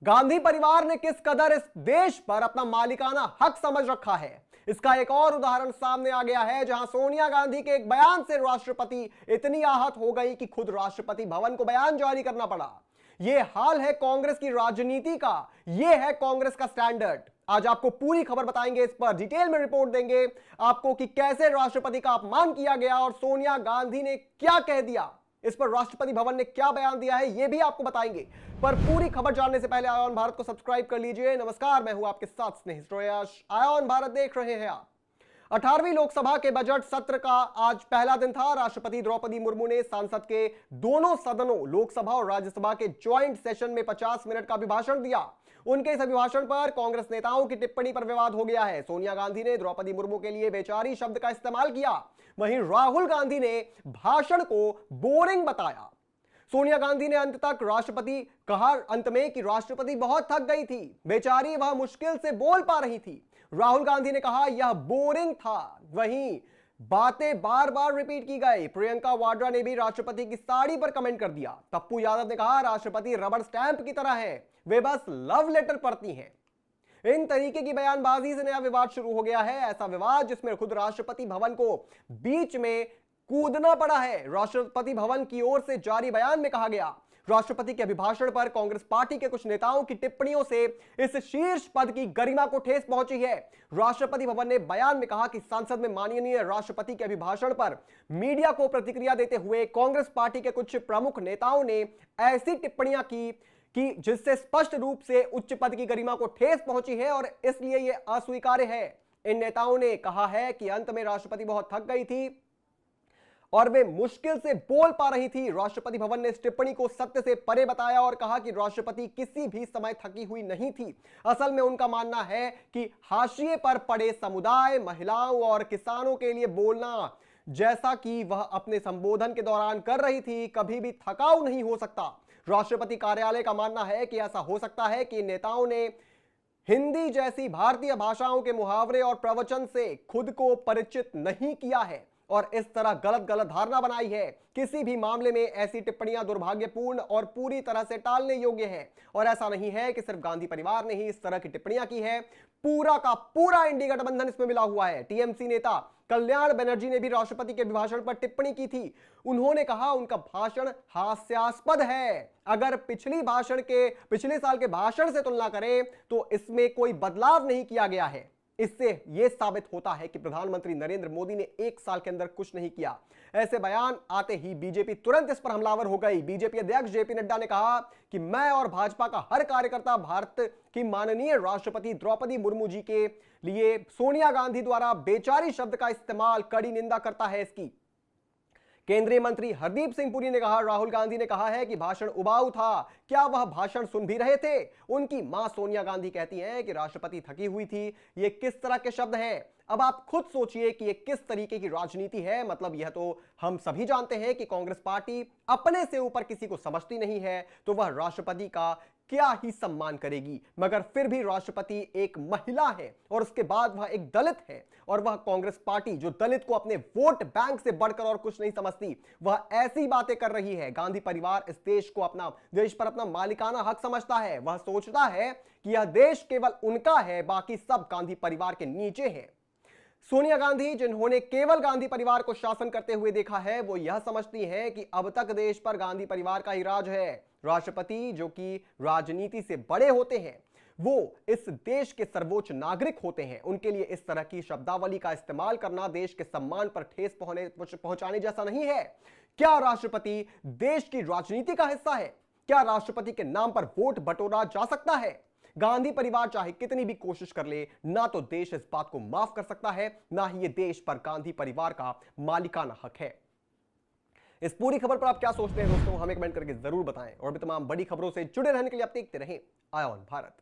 गांधी परिवार ने किस कदर इस देश पर अपना मालिकाना हक समझ रखा है, इसका एक और उदाहरण सामने आ गया है, जहां सोनिया गांधी के एक बयान से राष्ट्रपति इतनी आहत हो गई कि खुद राष्ट्रपति भवन को बयान जारी करना पड़ा। यह हाल है कांग्रेस की राजनीति का, यह है कांग्रेस का स्टैंडर्ड। आज आपको पूरी खबर बताएंगे, इस पर डिटेल में रिपोर्ट देंगे आपको कि कैसे राष्ट्रपति का अपमान किया गया और सोनिया गांधी ने क्या कह दिया, इस पर राष्ट्रपति भवन ने क्या बयान दिया है यह भी आपको बताएंगे। पर पूरी खबर जानने से पहले आयोन भारत को सब्सक्राइब कर लीजिए। नमस्कार, मैं हूं आपके साथ स्नेह श्रेयस। आयोन भारत देख रहे हैं आप। 18वीं लोकसभा के बजट सत्र का आज पहला दिन था। राष्ट्रपति द्रौपदी मुर्मू ने संसद के दोनों सदनों लोकसभा और राज्यसभा के ज्वाइंट सेशन में 50 मिनट का अभिभाषण दिया। उनके इस अभिभाषण पर कांग्रेस नेताओं की टिप्पणी पर विवाद हो गया है। सोनिया गांधी ने द्रौपदी मुर्मू के लिए बेचारी शब्द का इस्तेमाल किया, वहीं राहुल गांधी ने भाषण को बोरिंग बताया। सोनिया गांधी ने अंत में कि राष्ट्रपति बहुत थक गई थी, बेचारी वह मुश्किल से बोल पा रही थी। राहुल गांधी ने कहा यह बोरिंग था, वहीं बातें बार बार रिपीट की गई। प्रियंका वाड्रा ने भी राष्ट्रपति की साड़ी पर कमेंट कर दिया। पप्पू यादव ने कहा राष्ट्रपति रबड़ स्टैंप की तरह है, वे बस लव लेटर पढ़ती हैं। इन तरीके की बयानबाजी से नया विवाद शुरू हो गया है, ऐसा विवाद जिसमें खुद राष्ट्रपति भवन को बीच में कूदना पड़ा है। राष्ट्रपति भवन की ओर से जारी बयान में कहा गया, राष्ट्रपति के अभिभाषण पर कांग्रेस पार्टी के कुछ नेताओं की टिप्पणियों से इस शीर्ष पद की गरिमा को ठेस पहुंची है। राष्ट्रपति भवन ने बयान में कहा कि संसद में माननीय राष्ट्रपति के अभिभाषण पर मीडिया को प्रतिक्रिया देते हुए कांग्रेस पार्टी के कुछ प्रमुख नेताओं ने ऐसी टिप्पणियां की जिससे स्पष्ट रूप से उच्च पद की गरिमा को ठेस पहुंची है और इसलिए यह अस्वीकार्य है। इन नेताओं ने कहा है कि अंत में राष्ट्रपति बहुत थक गई थी और वे मुश्किल से बोल पा रही थी। राष्ट्रपति भवन ने इस टिप्पणी को सत्य से परे बताया और कहा कि राष्ट्रपति किसी भी समय थकी हुई नहीं थी। असल में उनका मानना है कि हाशिए पर पड़े समुदाय, महिलाओं और किसानों के लिए बोलना, जैसा कि वह अपने संबोधन के दौरान कर रही थी, कभी भी थकाऊ नहीं हो सकता। राष्ट्रपति कार्यालय का मानना है कि ऐसा हो सकता है कि नेताओं ने हिंदी जैसी भारतीय भाषाओं के मुहावरे और प्रवचन से खुद को परिचित नहीं किया है और इस तरह गलत धारणा बनाई है। किसी भी मामले में ऐसी टिप्पणियां दुर्भाग्यपूर्ण और पूरी तरह से टालने योग्य है। और ऐसा नहीं है कि सिर्फ गांधी परिवार ने ही इस तरह की टिप्पणियां की है, पूरा का पूरा इंडी गठबंधन इसमें मिला हुआ है। टीएमसी नेता कल्याण बनर्जी ने भी राष्ट्रपति के अभिभाषण पर टिप्पणी की थी। उन्होंने कहा उनका भाषण हास्यास्पद है। अगर पिछले साल के भाषण से तुलना करें तो इसमें कोई बदलाव नहीं किया गया है। इससे यह साबित होता है कि प्रधानमंत्री नरेंद्र मोदी ने 1 साल के अंदर कुछ नहीं किया। ऐसे बयान आते ही बीजेपी तुरंत इस पर हमलावर हो गई। बीजेपी अध्यक्ष जेपी नड्डा ने कहा कि मैं और भाजपा का हर कार्यकर्ता भारत की माननीय राष्ट्रपति द्रौपदी मुर्मू जी के लिए सोनिया गांधी द्वारा बेचारी शब्द का इस्तेमाल कड़ी निंदा करता है इसकी। केंद्रीय मंत्री हरदीप सिंह पुरी ने कहा राहुल गांधी ने कहा है कि भाषण उबाऊ था, क्या वह भाषण सुन भी रहे थे? उनकी मां सोनिया गांधी कहती हैं कि राष्ट्रपति थकी हुई थी। ये किस तरह के शब्द हैं? अब आप खुद सोचिए कि ये किस तरीके की राजनीति है। मतलब यह तो हम सभी जानते हैं कि कांग्रेस पार्टी अपने से ऊपर किसी को समझती नहीं है, तो वह राष्ट्रपति का क्या ही सम्मान करेगी। मगर फिर भी राष्ट्रपति एक महिला है और उसके बाद वह एक दलित है और वह कांग्रेस पार्टी जो दलित को अपने वोट बैंक से बढ़कर और कुछ नहीं समझती, वह ऐसी बातें कर रही है। गांधी परिवार इस देश पर अपना मालिकाना हक समझता है। वह सोचता है कि यह देश केवल उनका है, बाकी सब गांधी परिवार के नीचे है। सोनिया गांधी, जिन्होंने केवल गांधी परिवार को शासन करते हुए देखा है, वो यह समझती हैं कि अब तक देश पर गांधी परिवार का ही राज है। राष्ट्रपति जो कि राजनीति से बड़े होते हैं, वो इस देश के सर्वोच्च नागरिक होते हैं। उनके लिए इस तरह की शब्दावली का इस्तेमाल करना देश के सम्मान पर ठेस पहुंचाने जैसा नहीं है। क्या राष्ट्रपति देश की राजनीति का हिस्सा है? क्या राष्ट्रपति के नाम पर वोट बटोरा जा सकता है? गांधी परिवार चाहे कितनी भी कोशिश कर ले, ना तो देश इस बात को माफ कर सकता है, ना ही ये देश पर गांधी परिवार का मालिकाना हक है। इस पूरी खबर पर आप क्या सोचते हैं दोस्तों, हमें कमेंट करके जरूर बताएं और भी तमाम बड़ी खबरों से जुड़े रहने के लिए आप देखते रहें आयोन भारत।